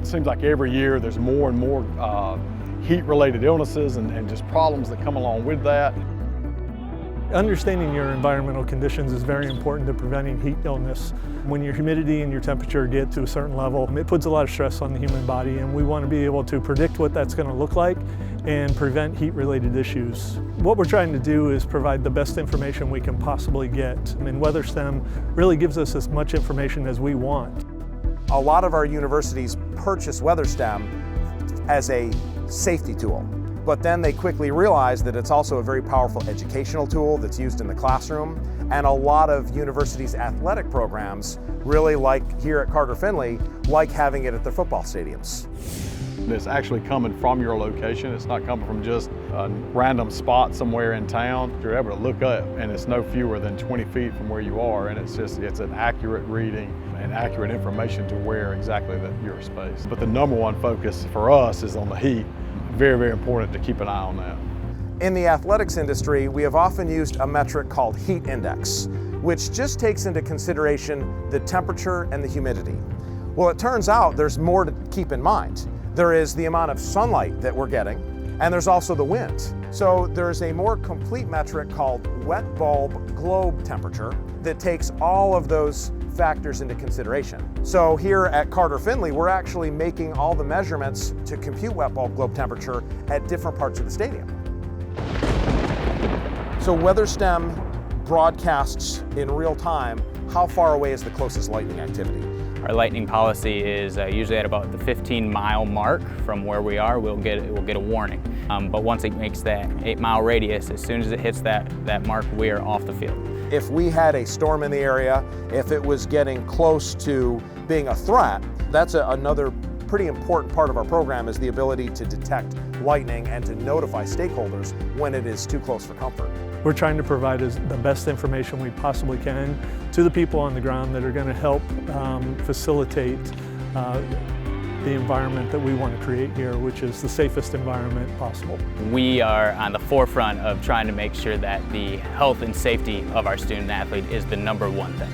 It seems like every year there's more and more heat-related illnesses and just problems that come along with that. Understanding your environmental conditions is very important to preventing heat illness. When your humidity and your temperature get to a certain level, it puts a lot of stress on the human body, and we want to be able to predict what that's going to look like and prevent heat-related issues. What we're trying to do is provide the best information we can possibly get, and WeatherSTEM really gives us as much information as we want. A lot of our universities purchase WeatherSTEM as a safety tool. But then they quickly realized that it's also a very powerful educational tool that's used in the classroom. And a lot of universities' athletic programs really like, here at Carter Finley, like having it at their football stadiums. It's actually coming from your location. It's not coming from just a random spot somewhere in town. You're able to look up and it's no fewer than 20 feet from where you are, and it's an accurate reading and accurate information to where exactly your space. But the number one focus for us is on the heat. Very, very important to keep an eye on that. In the athletics industry, we have often used a metric called heat index, which just takes into consideration the temperature and the humidity. Well, it turns out there's more to keep in mind. There is the amount of sunlight that we're getting, and there's also the wind. So there's a more complete metric called wet bulb globe temperature that takes all of those factors into consideration. So here at Carter Finley, we're actually making all the measurements to compute wet bulb globe temperature at different parts of the stadium. So WeatherSTEM broadcasts in real time how far away is the closest lightning activity. Our lightning policy is usually at about the 15-mile mark from where we are. We'll get a warning. But once it makes that 8-mile radius, as soon as it hits that mark, we are off the field. If we had a storm in the area, if it was getting close to being a threat, that's another pretty important part of our program, is the ability to detect lightning and to notify stakeholders when it is too close for comfort. We're trying to provide the best information we possibly can to the people on the ground that are going to help facilitate the environment that we want to create here, which is the safest environment possible. We are on the forefront of trying to make sure that the health and safety of our student athlete is the number one thing.